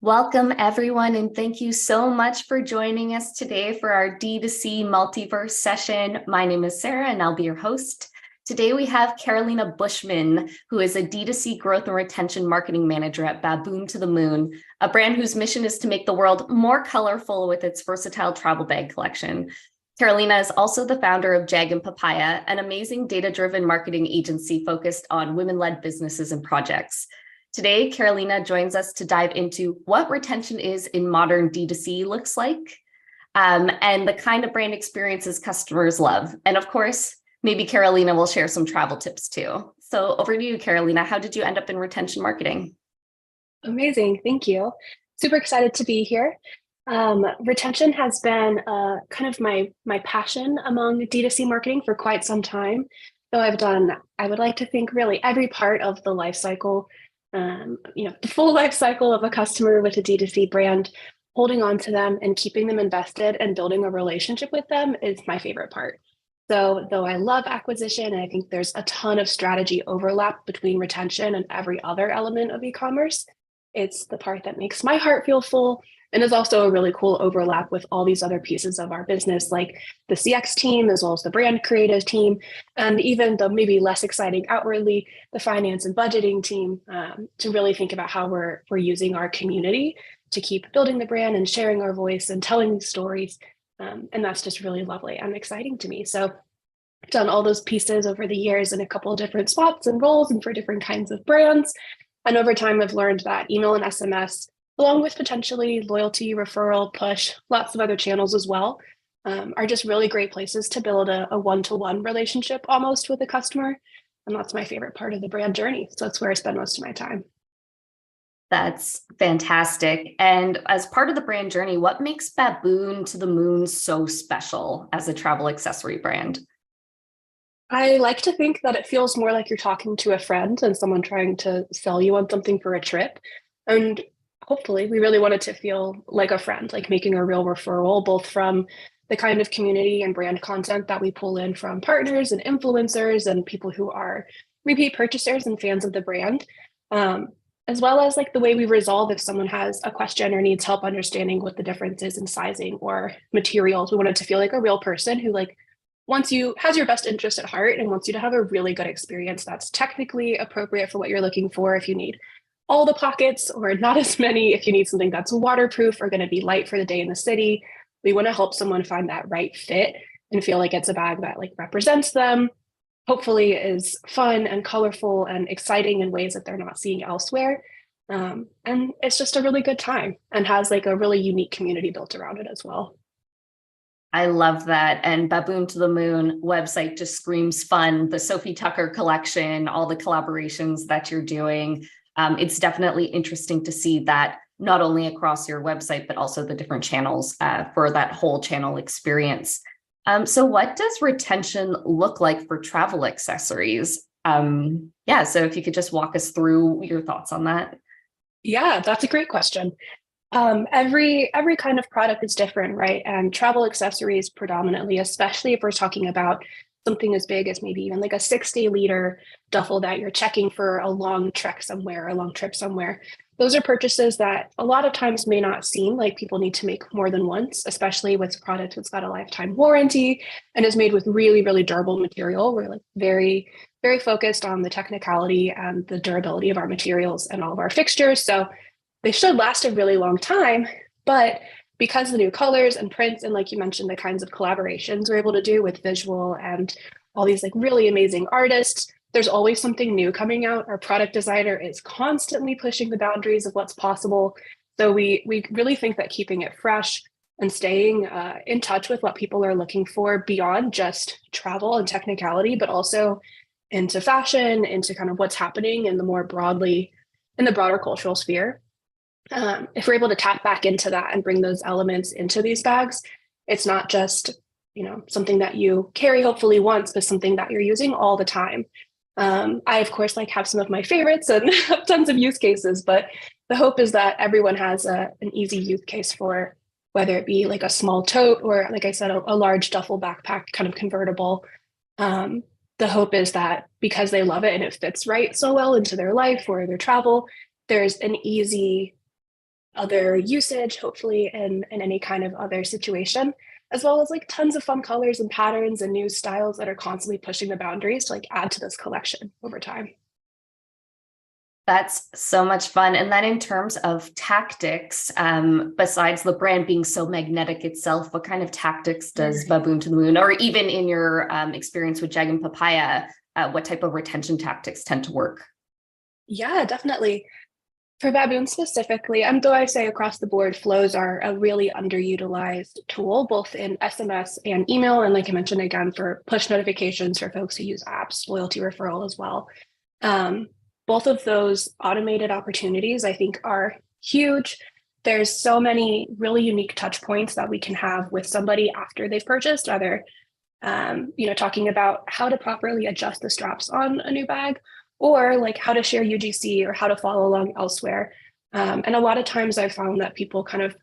Welcome, everyone, and thank you so much for joining us today for our D2C Multiverse session. My name is Sarah, and I'll be your host. Today, we have Carolina Bushman, who is a D2C growth and retention marketing manager at Baboon To The Moon, a brand whose mission is to make the world more colorful with its versatile travel bag collection. Carolina is also the founder of Jag and Papaya, an amazing data-driven marketing agency focused on women-led businesses and projects. Today, Carolina joins us to dive into what retention is in modern D2C looks like, and the kind of brand experiences customers love. And of course, maybe Carolina will share some travel tips too. So over to you, Carolina. How did you end up in retention marketing? Amazing. Thank you. Super excited to be here. Retention has been kind of my passion among D2C marketing for quite some time. So I would like to think really every part of the life cycle, the full life cycle of a customer with a D2C brand, holding on to them and keeping them invested and building a relationship with them is my favorite part. So though I love acquisition, and I think there's a ton of strategy overlap between retention and every other element of e-commerce, it's the part that makes my heart feel full and is also a really cool overlap with all these other pieces of our business, like the CX team, as well as the brand creative team, and even the maybe less exciting outwardly, the finance and budgeting team, to really think about how we're using our community to keep building the brand and sharing our voice and telling these stories. And that's just really lovely and exciting to me. So I've done all those pieces over the years in a couple of different spots and roles and for different kinds of brands. And over time, I've learned that email and SMS, along with potentially loyalty, referral, push, lots of other channels as well, are just really great places to build a one-to-one relationship almost with a customer. And that's my favorite part of the brand journey. So that's where I spend most of my time. That's fantastic. And as part of the brand journey, what makes Baboon To The Moon so special as a travel accessory brand? I like to think that it feels more like you're talking to a friend than someone trying to sell you on something for a trip. And hopefully, we really want it to feel like a friend, like making a real referral, both from the kind of community and brand content that we pull in from partners and influencers and people who are repeat purchasers and fans of the brand, as well as like the way we resolve if someone has a question or needs help understanding what the difference is in sizing or materials. We want it to feel like a real person who has your best interest at heart and wants you to have a really good experience that's technically appropriate for what you're looking for. If you need all the pockets or not as many, if you need something that's waterproof or going to be light for the day in the city, we want to help someone find that right fit and feel like it's a bag that like represents them, hopefully is fun and colorful and exciting in ways that they're not seeing elsewhere. And it's just a really good time and has like a really unique community built around it as well. I love that. And Baboon To The Moon website just screams fun. The Sophie Tucker collection, all the collaborations that you're doing. It's definitely interesting to see that not only across your website, but also the different channels for that whole channel experience. So what does retention look like for travel accessories? So if you could just walk us through your thoughts on that. Yeah, that's a great question. Every kind of product is different, right? And travel accessories predominantly, especially if we're talking about something as big as maybe even like a 60-liter duffel that you're checking for a long trek somewhere, a long trip somewhere. Those are purchases that a lot of times may not seem like people need to make more than once, especially with a product that's got a lifetime warranty and is made with really, really durable material. We're like very, very focused on the technicality and the durability of our materials and all of our fixtures. So they should last a really long time, but because the new colors and prints and like you mentioned, the kinds of collaborations we're able to do with visual and all these like really amazing artists, there's always something new coming out. Our product designer is constantly pushing the boundaries of what's possible. So we really think that keeping it fresh and staying in touch with what people are looking for beyond just travel and technicality, but also into fashion, into kind of what's happening in the more broadly, in the broader cultural sphere. If we're able to tap back into that and bring those elements into these bags, it's not just, something that you carry hopefully once, but something that you're using all the time. I, of course, have some of my favorites and have tons of use cases, but the hope is that everyone has an easy use case for whether it be like a small tote or, like I said, a large duffel backpack kind of convertible. The hope is that because they love it and it fits right so well into their life or their travel, there's an easy other usage, hopefully in any kind of other situation, as well as like tons of fun colors and patterns and new styles that are constantly pushing the boundaries to like add to this collection over time. That's so much fun. And then in terms of tactics, besides the brand being so magnetic itself, what kind of tactics does Baboon to the Moon, or even in your experience with Jag and Papaya, what type of retention tactics tend to work? Yeah, definitely. For Baboon specifically, and though I say across the board, flows are a really underutilized tool, both in SMS and email. And like I mentioned again, for push notifications for folks who use apps, loyalty referral as well. Both of those automated opportunities, I think, are huge. There's so many really unique touch points that we can have with somebody after they've purchased, either talking about how to properly adjust the straps on a new bag, or like how to share UGC or how to follow along elsewhere. And a lot of times I've found that people kind of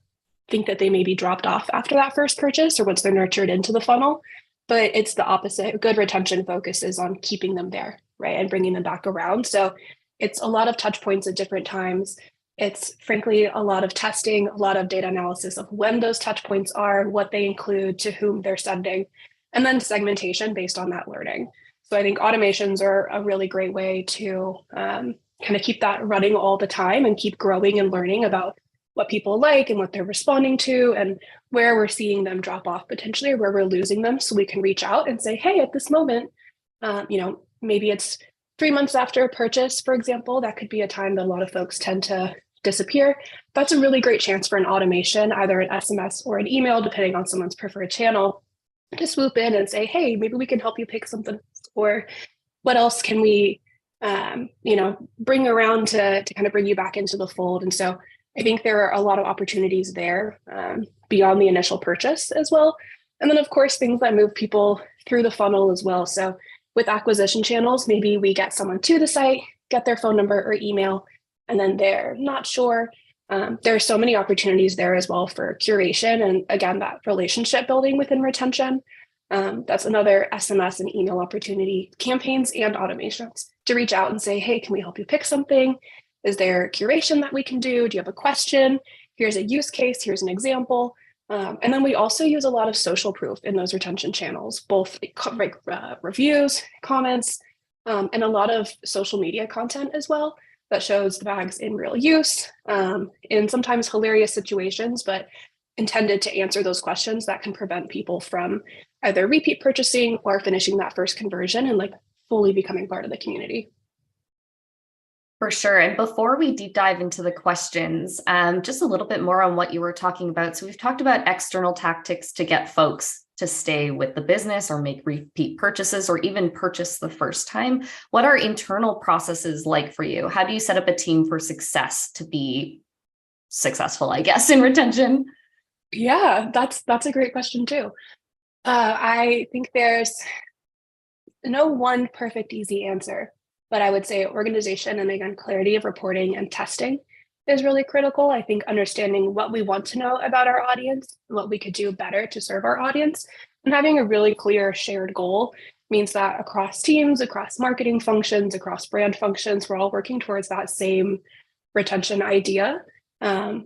think that they may be dropped off after that first purchase or once they're nurtured into the funnel, but it's the opposite. Good retention focuses on keeping them there, right? And bringing them back around. So it's a lot of touch points at different times. It's frankly a lot of testing, a lot of data analysis of when those touch points are, what they include, to whom they're sending, and then segmentation based on that learning. So I think automations are a really great way to kind of keep that running all the time and keep growing and learning about what people like and what they're responding to and where we're seeing them drop off potentially or where we're losing them. So we can reach out and say, hey, at this moment, maybe it's 3 months after a purchase, for example, that could be a time that a lot of folks tend to disappear. That's a really great chance for an automation, either an SMS or an email, depending on someone's preferred channel, to swoop in and say, hey, maybe we can help you pick something, or what else can we bring around to kind of bring you back into the fold. And so I think there are a lot of opportunities there beyond the initial purchase as well. And then of course, things that move people through the funnel as well. So with acquisition channels, maybe we get someone to the site, get their phone number or email, and then they're not sure. There are so many opportunities there as well for curation. And again, that relationship building within retention. That's another SMS and email opportunity, campaigns and automations to reach out and say, hey, can we help you pick something? Is there curation that we can do? Do you have a question? Here's a use case. Here's an example. And then we also use a lot of social proof in those retention channels, both reviews, comments, and a lot of social media content as well that shows the bags in real use, in sometimes hilarious situations, but intended to answer those questions that can prevent people from either repeat purchasing or finishing that first conversion and like fully becoming part of the community. For sure. And before we deep dive into the questions, just a little bit more on what you were talking about. So we've talked about external tactics to get folks to stay with the business or make repeat purchases or even purchase the first time. What are internal processes like for you? How do you set up a team for success to be successful, I guess, in retention? Yeah, that's a great question too. I think there's no one perfect, easy answer, but I would say organization and again, clarity of reporting and testing is really critical. I think understanding what we want to know about our audience, what we could do better to serve our audience, and having a really clear shared goal means that across teams, across marketing functions, across brand functions, we're all working towards that same retention idea,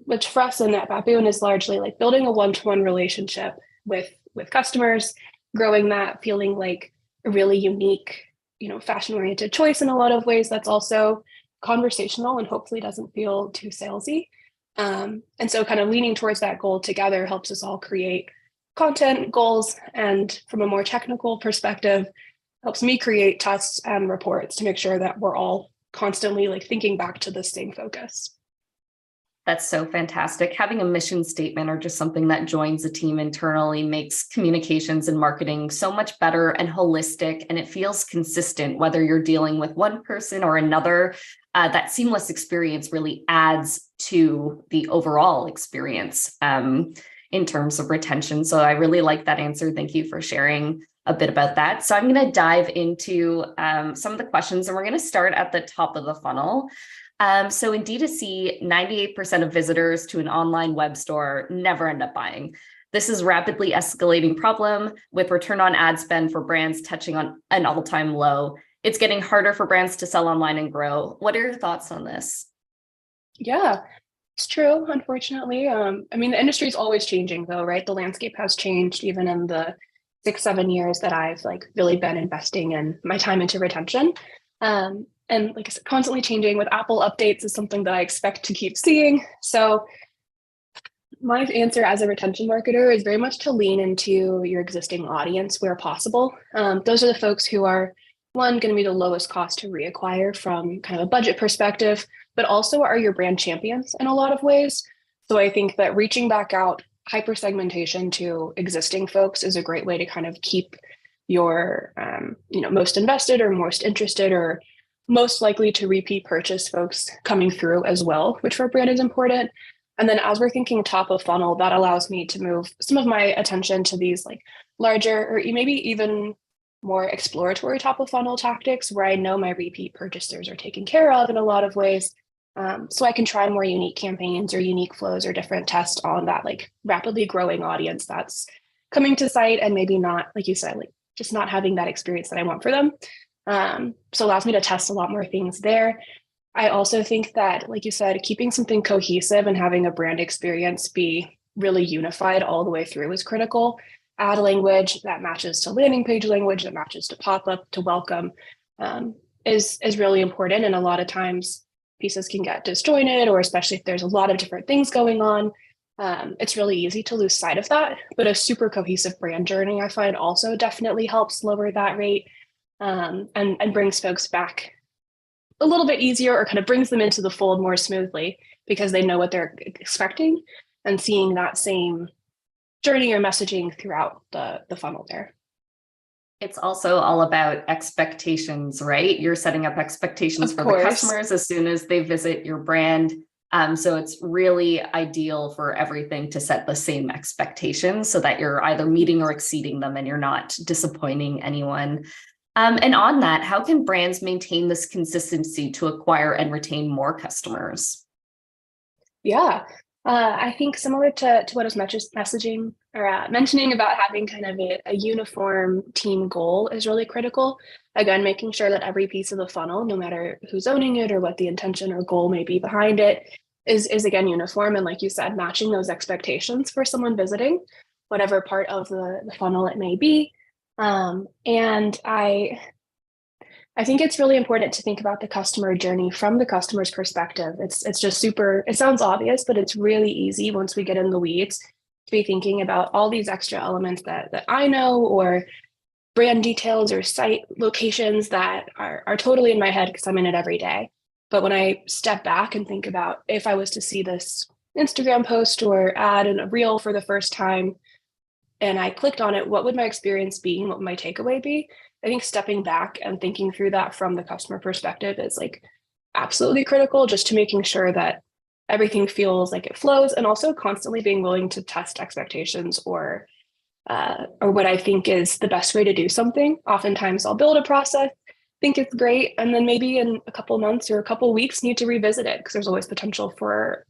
which for us in at Baboon is largely like building a one-to-one relationship with customers, growing that, feeling like a really unique, fashion-oriented choice in a lot of ways that's also conversational and hopefully doesn't feel too salesy. And so kind of leaning towards that goal together helps us all create content goals. And from a more technical perspective, helps me create tests and reports to make sure that we're all constantly like thinking back to the same focus. That's so fantastic. Having a mission statement or just something that joins a team internally makes communications and marketing so much better and holistic, and it feels consistent, whether you're dealing with one person or another. That seamless experience really adds to the overall experience in terms of retention. So I really like that answer. Thank you for sharing a bit about that. So I'm going to dive into some of the questions, and we're going to start at the top of the funnel. So in D2C, 98% of visitors to an online web store never end up buying. This is a rapidly escalating problem with return on ad spend for brands touching on an all-time low. It's getting harder for brands to sell online and grow. What are your thoughts on this? Yeah, It's true, unfortunately. I mean, the industry is always changing though, right? The landscape has changed even in the 6, 7 years that I've like really been investing in my time into retention. And like I said, constantly changing with Apple updates is something that I expect to keep seeing. So my answer as a retention marketer is very much to lean into your existing audience where possible. Those are the folks who are, one, going to be the lowest cost to reacquire from kind of a budget perspective, but also are your brand champions in a lot of ways. So I think that reaching back out, hyper segmentation to existing folks is a great way to kind of keep your most invested or most interested or most likely to repeat purchase folks coming through as well, which for a brand is important. And then as we're thinking top of funnel, that allows me to move some of my attention to these like larger or maybe even more exploratory top of funnel tactics where I know my repeat purchasers are taken care of in a lot of ways. So I can try more unique campaigns or unique flows or different tests on that like rapidly growing audience that's coming to site and maybe not, like you said, like just not having that experience that I want for them. So allows me to test a lot more things there. I also think that, like you said, keeping something cohesive and having a brand experience be really unified all the way through is critical. Add language that matches to landing page language, that matches to pop-up, to welcome, is really important. And a lot of times pieces can get disjointed, or especially if there's a lot of different things going on, it's really easy to lose sight of that. But a super cohesive brand journey, I find, also definitely helps lower that rate, and brings folks back a little bit easier, or kind of brings them into the fold more smoothly because they know what they're expecting and seeing that same journey or messaging throughout the funnel there. It's also all about expectations, right? You're setting up expectations for the customers as soon as they visit your brand. So it's really ideal for everything to set the same expectations so that you're either meeting or exceeding them and you're not disappointing anyone. And on that, how can brands maintain this consistency to acquire and retain more customers? Yeah, I think similar to what I was messaging or mentioning about having kind of a uniform team goal is really critical. Again, making sure that every piece of the funnel, no matter who's owning it or what the intention or goal may be behind it, is again uniform. And like you said, matching those expectations for someone visiting, whatever part of the funnel it may be. And I think it's really important to think about the customer journey from the customer's perspective. It's just super, it sounds obvious, but it's really easy once we get in the weeds to be thinking about all these extra elements that I know, or brand details or site locations that are totally in my head because I'm in it every day. But when I step back and think about if I was to see this Instagram post or ad in a reel for the first time, and I clicked on it, what would my experience be and what would my takeaway be? I think stepping back and thinking through that from the customer perspective is like absolutely critical, just to making sure that everything feels like it flows, and also constantly being willing to test expectations or what I think is the best way to do something. Oftentimes I'll build a process, think it's great, and then maybe in a couple months or a couple weeks need to revisit it because there's always potential for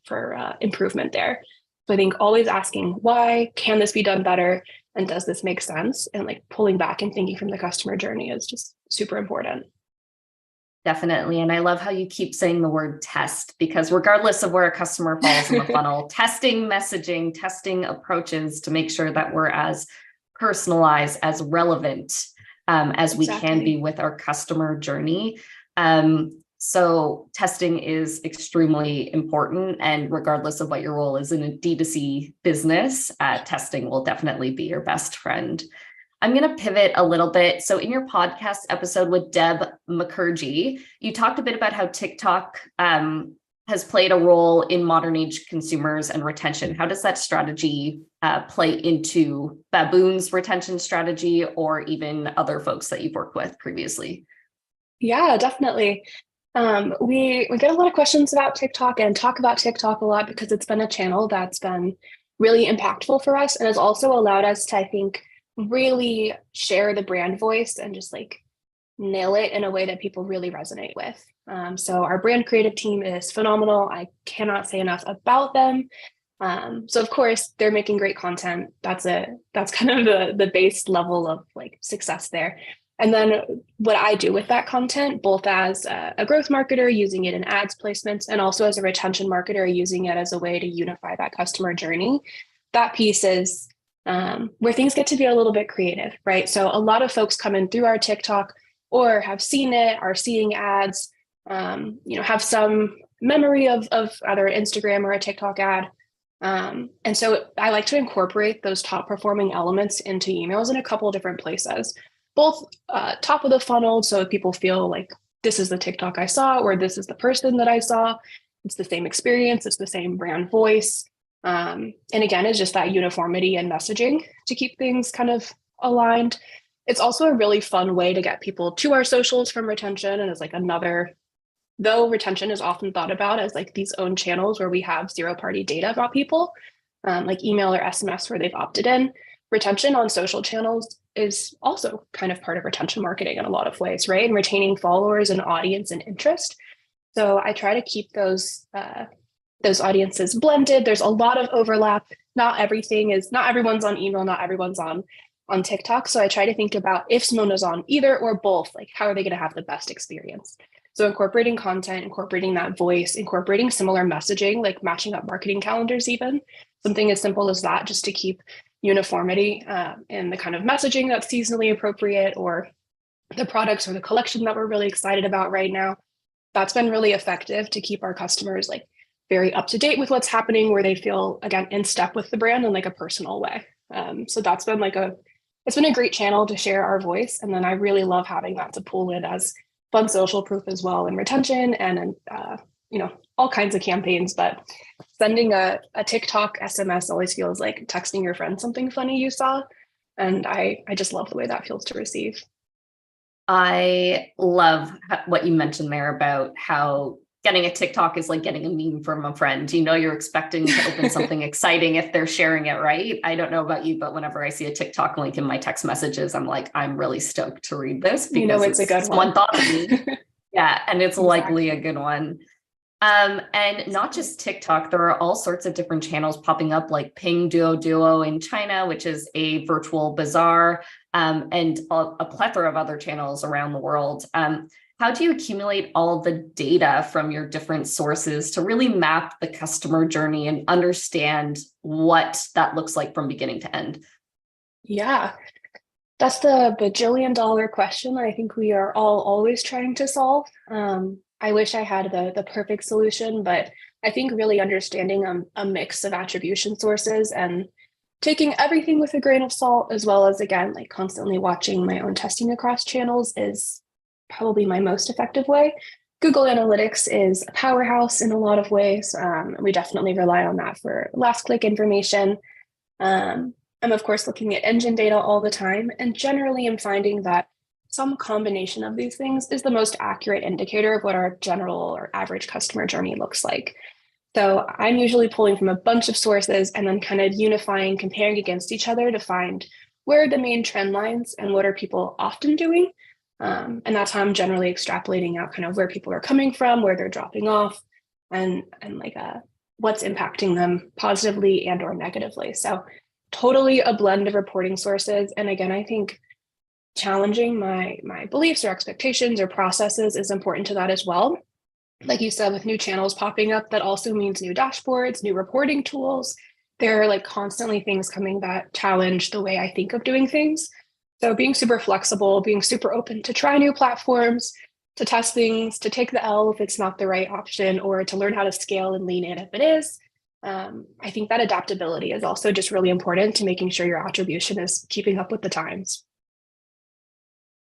improvement there. So I think always asking, why can this be done better? And does this make sense? And like pulling back and thinking from the customer journey is just super important. Definitely. And I love how you keep saying the word test, because regardless of where a customer falls in the funnel, testing messaging, testing approaches to make sure that we're as personalized, as relevant as we can be with our customer journey. So testing is extremely important. And regardless of what your role is in a D2C business, testing will definitely be your best friend. I'm going to pivot a little bit. So in your podcast episode with Deb Mukherjee, you talked a bit about how TikTok has played a role in modern age consumers and retention. How does that strategy play into Baboon's retention strategy, or even other folks that you've worked with previously? Yeah, definitely. We get a lot of questions about TikTok and talk about TikTok a lot because it's been a channel that's been really impactful for us and has also allowed us to, I think, really share the brand voice and just like nail it in a way that people really resonate with. So our brand creative team is phenomenal. I cannot say enough about them. So of course they're making great content. That's kind of the base level of like success there. And then what I do with that content, both as a growth marketer using it in ads placements and also as a retention marketer using it as a way to unify that customer journey, that piece is where things get to be a little bit creative, right? So a lot of folks come in through our TikTok or have seen it, are seeing ads, have some memory of either an Instagram or a TikTok ad. And so I like to incorporate those top performing elements into emails in a couple of different places, both top of the funnel. So if people feel like this is the TikTok I saw, or this is the person that I saw, it's the same experience, it's the same brand voice. And again, it's just that uniformity and messaging to keep things kind of aligned. It's also a really fun way to get people to our socials from retention. And it's like another, though retention is often thought about as like these own channels where we have zero-party data about people, like email or SMS where they've opted in. Retention on social channels is also kind of part of retention marketing in a lot of ways, right? And retaining followers and audience and interest. So I try to keep those audiences blended. There's a lot of overlap. Not everyone's on email, not everyone's on TikTok. So I try to think about if someone is on either or both, like how are they going to have the best experience? So incorporating content, incorporating that voice, incorporating similar messaging, like matching up marketing calendars, even something as simple as that, just to keep uniformity in the kind of messaging that's seasonally appropriate or the products or the collection that we're really excited about right now. That's been really effective to keep our customers like very up to date with what's happening, where they feel, again, in step with the brand in like a personal way. So that's been it's been a great channel to share our voice. And then I really love having that to pull in as fun social proof as well, and retention and all kinds of campaigns. But sending a TikTok SMS always feels like texting your friend something funny you saw. And I just love the way that feels to receive. I love what you mentioned there about how getting a TikTok is like getting a meme from a friend. You're expecting to open something exciting if they're sharing it, right? I don't know about you, but whenever I see a TikTok link in my text messages, I'm like, I'm really stoked to read this because it's a good one thought of me. Yeah, and it's Exactly. likely a good one. And not just TikTok, there are all sorts of different channels popping up, like Ping Duo in China, which is a virtual bazaar, and a plethora of other channels around the world. How do you accumulate all the data from your different sources to really map the customer journey and understand what that looks like from beginning to end? Yeah, that's the bajillion-dollar question I think we are all always trying to solve. I wish I had the perfect solution, but I think really understanding a mix of attribution sources and taking everything with a grain of salt, as well as, again, like constantly watching my own testing across channels, is probably my most effective way. Google Analytics is a powerhouse in a lot of ways. We definitely rely on that for last click information. I'm of course looking at engine data all the time, and generally I'm finding that some combination of these things is the most accurate indicator of what our general or average customer journey looks like. So I'm usually pulling from a bunch of sources and then kind of unifying, comparing against each other to find where are the main trend lines and what are people often doing. And that's how I'm generally extrapolating out kind of where people are coming from, where they're dropping off, and what's impacting them positively and or negatively. So totally a blend of reporting sources. And again, I think challenging my beliefs or expectations or processes is important to that as well. Like you said, with new channels popping up, that also means new dashboards, new reporting tools. There are like constantly things coming that challenge the way I think of doing things. So being super flexible, being super open to try new platforms, to test things, to take the L if it's not the right option, or to learn how to scale and lean in if it is. I think that adaptability is also just really important to making sure your attribution is keeping up with the times.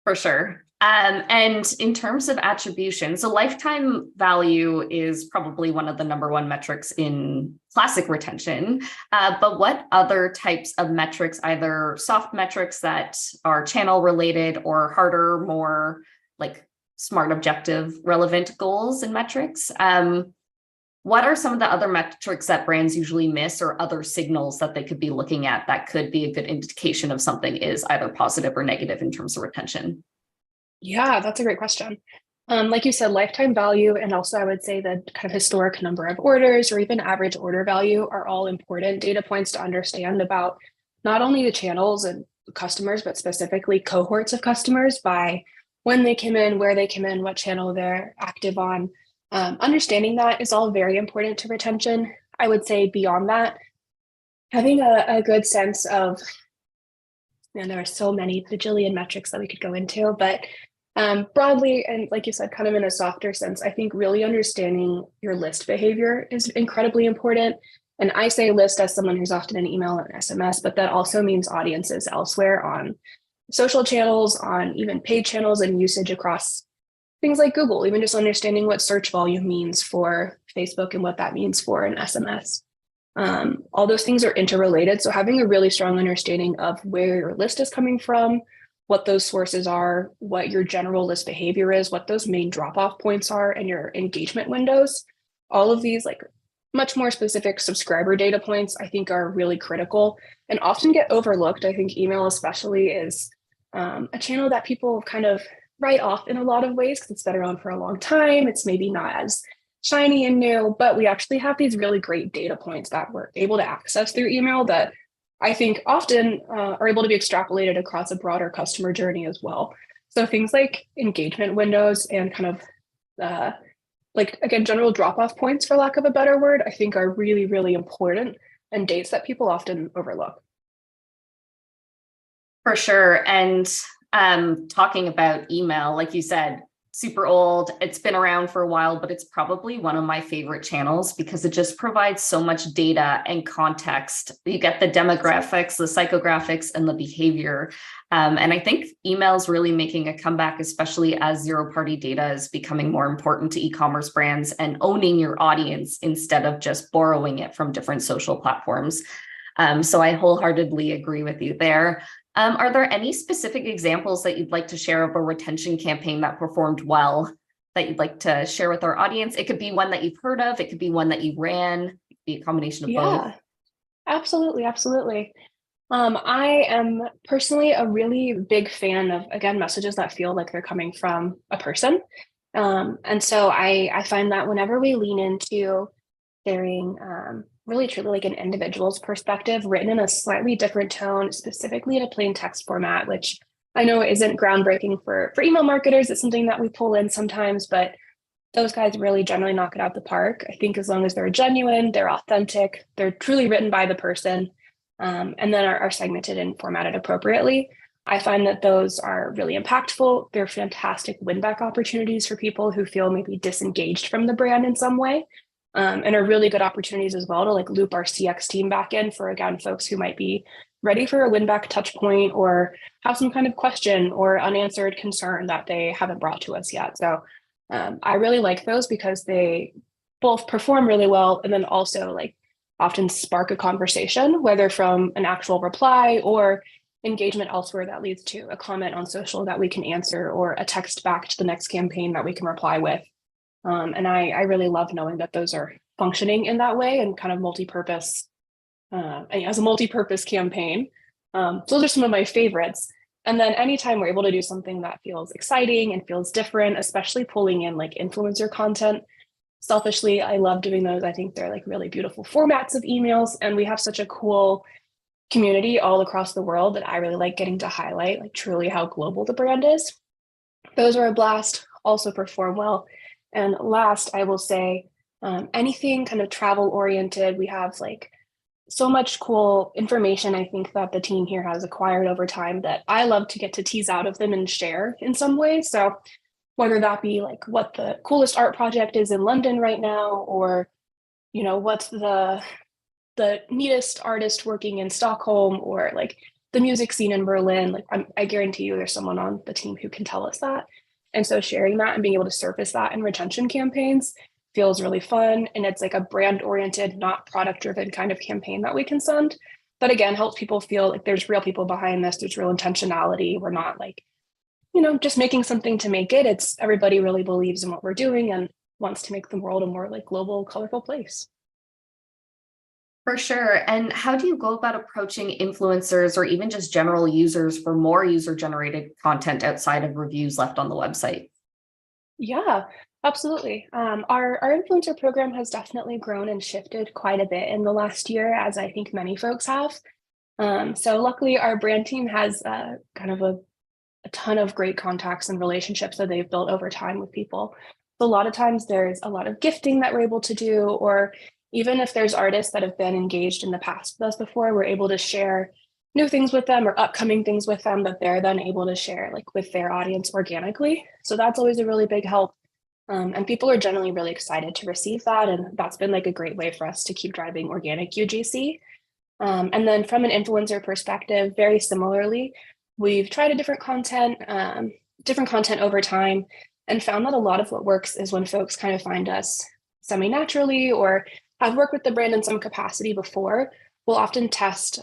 For sure. And in terms of attribution, so lifetime value is probably one of the number one metrics in classic retention. But what other types of metrics, either soft metrics that are channel related or harder, more like smart objective relevant goals and metrics? What are some of the other metrics that brands usually miss, or other signals that they could be looking at that could be a good indication of something is either positive or negative in terms of retention? Yeah, that's a great question. Like you said, lifetime value, and also I would say the kind of historic number of orders or even average order value are all important data points to understand about not only the channels and customers, but specifically cohorts of customers by when they came in, where they came in, what channel they're active on. Understanding that is all very important to retention. I would say beyond that, having a good sense of, and there are so many bajillion metrics that we could go into, but broadly, and like you said, kind of in a softer sense, I think really understanding your list behavior is incredibly important. And I say list as someone who's often in email and SMS, but that also means audiences elsewhere on social channels, on even paid channels, and usage across things like Google, even just understanding what search volume means for Facebook and what that means for an SMS. All those things are interrelated. So having a really strong understanding of where your list is coming from, what those sources are, what your general list behavior is, what those main drop-off points are, and your engagement windows, all of these like much more specific subscriber data points, I think are really critical and often get overlooked. I think email especially is a channel that people kind of write off in a lot of ways because it's been around for a long time. It's maybe not as shiny and new, but we actually have these really great data points that we're able to access through email that I think often are able to be extrapolated across a broader customer journey as well. So things like engagement windows and kind of like, again, general drop-off points, for lack of a better word, I think are really, really important and dates that people often overlook. For sure. And talking about email, like you said, super old. It's been around for a while, but it's probably one of my favorite channels because it just provides so much data and context. You get the demographics, the psychographics, and the behavior. And I think email is really making a comeback, especially as zero-party data is becoming more important to e-commerce brands and owning your audience instead of just borrowing it from different social platforms. So I wholeheartedly agree with you there. Are there any specific examples that you'd like to share of a retention campaign that performed well that you'd like to share with our audience? It could be one that you've heard of. It could be one that you ran. It could be a combination of both. Absolutely. Absolutely. I am personally a really big fan of, again, messages that feel like they're coming from a person. And so I find that whenever we lean into sharing really truly like an individual's perspective written in a slightly different tone, specifically in a plain text format, which I know isn't groundbreaking for email marketers. It's something that we pull in sometimes, but those guys really generally knock it out the park. I think as long as they're genuine, they're authentic, they're truly written by the person, and then are segmented and formatted appropriately. I find that those are really impactful. They're fantastic win-back opportunities for people who feel maybe disengaged from the brand in some way. And are really good opportunities as well to like loop our CX team back in for, again, folks who might be ready for a win back touch point or have some kind of question or unanswered concern that they haven't brought to us yet. So I really like those because they both perform really well and then also like often spark a conversation, whether from an actual reply or engagement elsewhere that leads to a comment on social that we can answer or a text back to the next campaign that we can reply with. And I really love knowing that those are functioning in that way and kind of multi-purpose, as a multi-purpose campaign. Those are some of my favorites. And then anytime we're able to do something that feels exciting and feels different, especially pulling in like influencer content, selfishly, I love doing those. I think they're like really beautiful formats of emails. And we have such a cool community all across the world that I really like getting to highlight like truly how global the brand is. Those are a blast, also perform well. And last, I will say anything kind of travel oriented. We have like so much cool information, I think, that the team here has acquired over time that I love to get to tease out of them and share in some ways. So whether that be like what the coolest art project is in London right now, or, you know, what's the neatest artist working in Stockholm, or like the music scene in Berlin, like I guarantee you there's someone on the team who can tell us that. And so sharing that and being able to surface that in retention campaigns feels really fun. And it's like a brand oriented, not product driven kind of campaign that we can send. But again, helps people feel like there's real people behind this. There's real intentionality. We're not like, you know, just making something to make it. It's everybody really believes in what we're doing and wants to make the world a more like global, colorful place. For sure. And how do you go about approaching influencers or even just general users for more user-generated content outside of reviews left on the website? Yeah, absolutely. Our influencer program has definitely grown and shifted quite a bit in the last year, as I think many folks have. So luckily our brand team has kind of a ton of great contacts and relationships that they've built over time with people. So a lot of times there's a lot of gifting that we're able to do, or even if there's artists that have been engaged in the past with us before, we're able to share new things with them or upcoming things with them that they're then able to share like with their audience organically. So that's always a really big help. And people are generally really excited to receive that. And that's been like a great way for us to keep driving organic UGC. And then from an influencer perspective, very similarly, we've tried a different content over time and found that a lot of what works is when folks kind of find us semi-naturally or have worked with the brand in some capacity before. We'll often test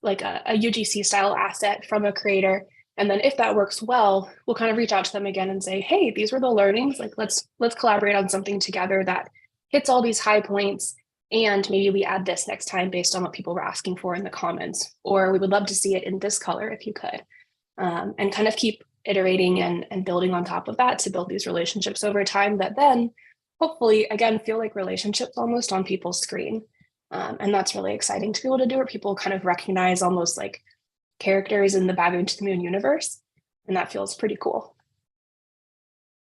like a UGC style asset from a creator. And then if that works well, we'll kind of reach out to them again and say, hey, these were the learnings. Like let's collaborate on something together that hits all these high points. And maybe we add this next time based on what people were asking for in the comments, or we would love to see it in this color if you could, and kind of keep iterating and building on top of that to build these relationships over time that then hopefully, again, feel like relationships almost on people's screen. And that's really exciting to be able to do, where people kind of recognize almost like characters in the Baboon To The Moon universe. And that feels pretty cool.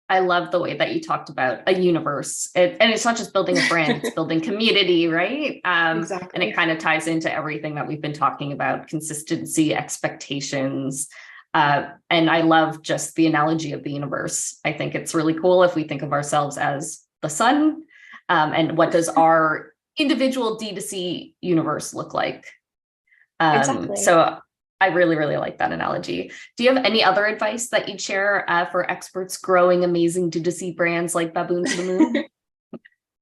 I love the way that you talked about a universe, and it's not just building a brand, it's building community, right? Exactly. And it kind of ties into everything that we've been talking about: consistency, expectations. And I love just the analogy of the universe. I think it's really cool if we think of ourselves as the sun, and what does our individual D2C universe look like? Exactly. So I really, really like that analogy. Do you have any other advice that you'd share for experts growing amazing D2C brands like Baboon To The Moon?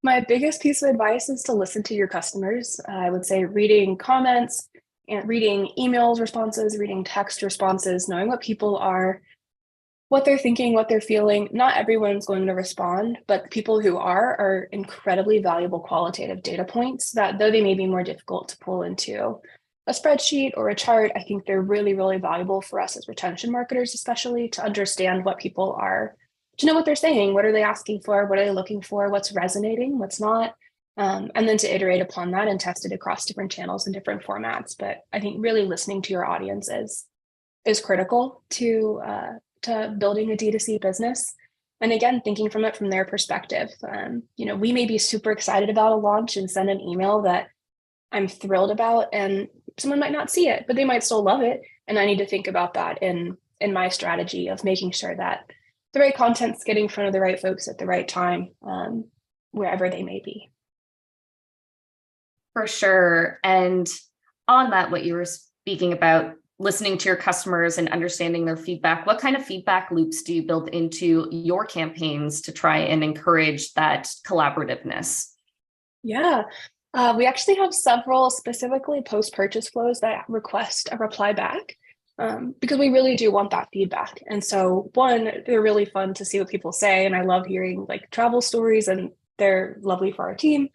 My biggest piece of advice is to listen to your customers. I would say reading comments and reading emails responses, reading text responses, knowing what people are, what they're thinking, what they're feeling. Not everyone's going to respond, but people who are incredibly valuable qualitative data points that, though they may be more difficult to pull into a spreadsheet or a chart, I think they're really, really valuable for us as retention marketers, especially to understand what people are, to know what they're saying, what are they asking for, what are they looking for, what's resonating, what's not, and then to iterate upon that and test it across different channels and different formats. But I think really listening to your audience is critical to building a D2C business. And again, thinking from it from their perspective. We may be super excited about a launch and send an email that I'm thrilled about, and someone might not see it, but they might still love it. And I need to think about that in my strategy of making sure that the right content's getting in front of the right folks at the right time, wherever they may be. For sure. And on that, what you were speaking about, listening to your customers and understanding their feedback, what kind of feedback loops do you build into your campaigns to try and encourage that collaborativeness? Yeah. We actually have several specifically post-purchase flows that request a reply back, because we really do want that feedback. And so one, they're really fun to see what people say. And I love hearing like travel stories, and they're lovely for our team.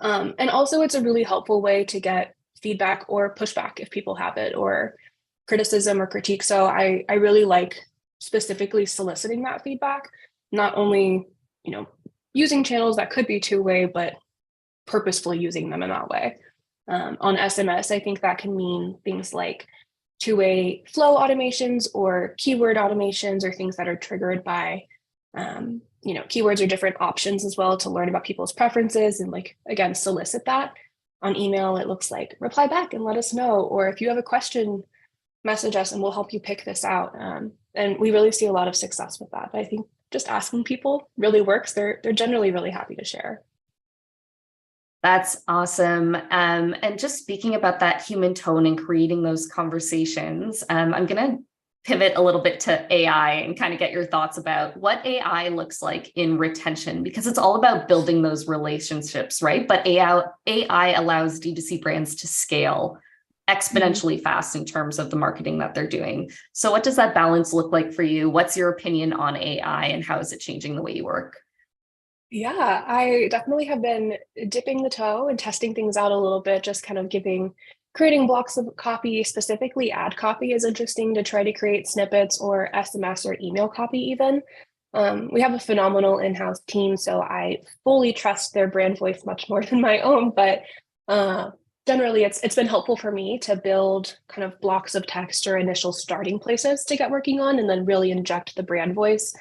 And also it's a really helpful way to get feedback or pushback if people have it, or criticism or critique. So I really like specifically soliciting that feedback, not only, using channels that could be two-way, but purposefully using them in that way. On SMS, I think that can mean things like two-way flow automations or keyword automations, or things that are triggered by, keywords or different options as well, to learn about people's preferences and again, solicit that. On email, it looks like reply back and let us know, or if you have a question, message us and we'll help you pick this out. And we really see a lot of success with that. But I think just asking people really works. They're generally really happy to share. That's awesome. And just speaking about that human tone and creating those conversations, I'm going to pivot a little bit to AI and kind of get your thoughts about what AI looks like in retention, because it's all about building those relationships, right? But AI allows D2C brands to scale exponentially fast in terms of the marketing that they're doing. So what does that balance look like for you? What's your opinion on AI, and how is it changing the way you work? Yeah, I definitely have been dipping the toe and testing things out a little bit, just kind of creating blocks of copy. Specifically ad copy is interesting to try to create snippets or SMS or email copy even. We have a phenomenal in-house team, so I fully trust their brand voice much more than my own, but generally it's been helpful for me to build kind of blocks of text or initial starting places to get working on, and then really inject the brand voice,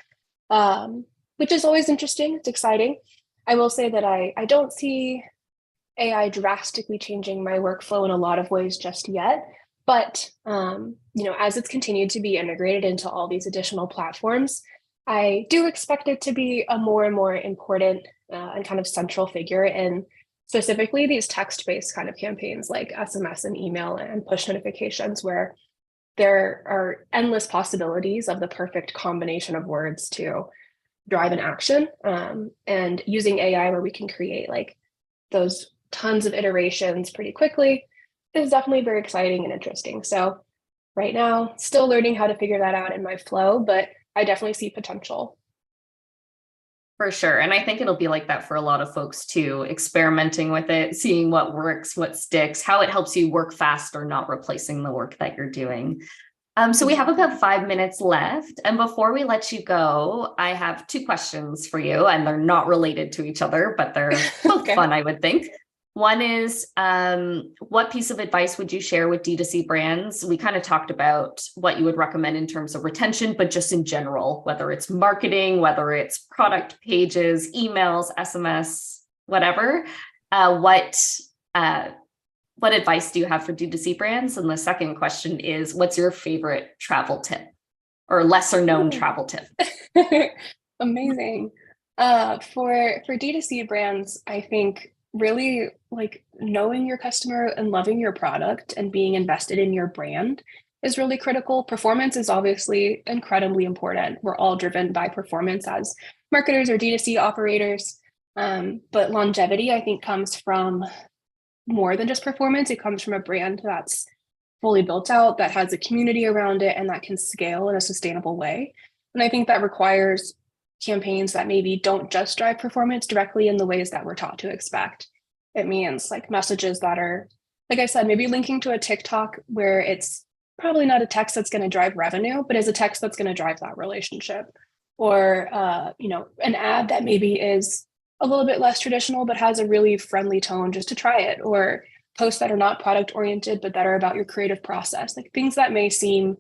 which is always interesting. It's exciting. I will say that I don't see AI drastically changing my workflow in a lot of ways just yet. But as it's continued to be integrated into all these additional platforms, I do expect it to be a more and more important and kind of central figure in specifically these text-based kind of campaigns like SMS and email and push notifications, where there are endless possibilities of the perfect combination of words to drive an action, and using AI where we can create like those tons of iterations pretty quickly is definitely very exciting and interesting. So right now, still learning how to figure that out in my flow, but I definitely see potential. For sure. And I think it'll be like that for a lot of folks too, experimenting with it, seeing what works, what sticks, how it helps you work faster, not replacing the work that you're doing. So we have about 5 minutes left. And before we let you go, I have 2 questions for you, and they're not related to each other, but they're both Okay. fun, I would think. One is, what piece of advice would you share with D2C brands? We kind of talked about what you would recommend in terms of retention, but just in general, whether it's marketing, whether it's product pages, emails, SMS, whatever. What advice do you have for D2C brands? And the second question is, what's your favorite travel tip or lesser known travel tip? Amazing. For D2C brands, I think really like knowing your customer and loving your product and being invested in your brand is really critical. Performance is obviously incredibly important. We're all driven by performance as marketers or D2C operators. But longevity, I think, comes from more than just performance. It comes from a brand that's fully built out, that has a community around it, and that can scale in a sustainable way. And I think that requires campaigns that maybe don't just drive performance directly in the ways that we're taught to expect. It means like messages that are, like I said, maybe linking to a TikTok where it's probably not a text that's going to drive revenue, but is a text that's going to drive that relationship. Or, an ad that maybe is a little bit less traditional, but has a really friendly tone just to try it. Or posts that are not product oriented, but that are about your creative process. Like things that may seem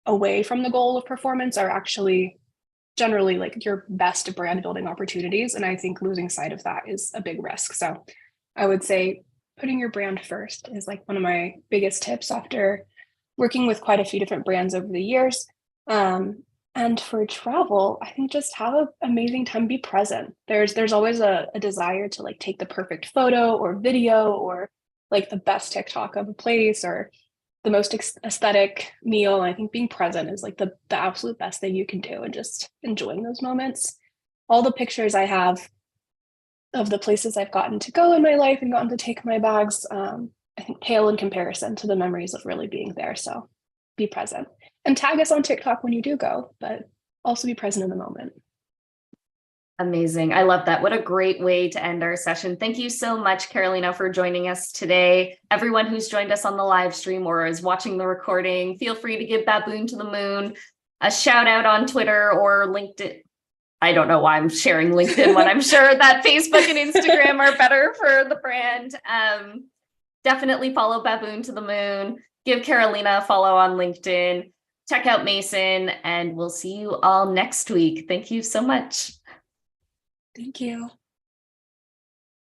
away from the goal of performance are actually generally like your best brand building opportunities. And I think losing sight of that is a big risk. So I would say putting your brand first is like one of my biggest tips after working with quite a few different brands over the years. And for travel, I think just have an amazing time, be present. There's always a desire to like take the perfect photo or video or like the best TikTok of a place or the most aesthetic meal. And I think being present is like the absolute best thing you can do, and just enjoying those moments. All the pictures I have of the places I've gotten to go in my life and gotten to take my bags, I think pale in comparison to the memories of really being there. So be present and tag us on TikTok when you do go, but also be present in the moment. Amazing. I love that. What a great way to end our session. Thank you so much, Carolina, for joining us today. Everyone who's joined us on the live stream or is watching the recording, feel free to give Baboon to the Moon a shout out on Twitter or LinkedIn. I don't know why I'm sharing LinkedIn when I'm sure that Facebook and Instagram are better for the brand. Definitely follow Baboon to the Moon. Give Carolina a follow on LinkedIn. Check out Mason, and we'll see you all next week. Thank you so much. Thank you.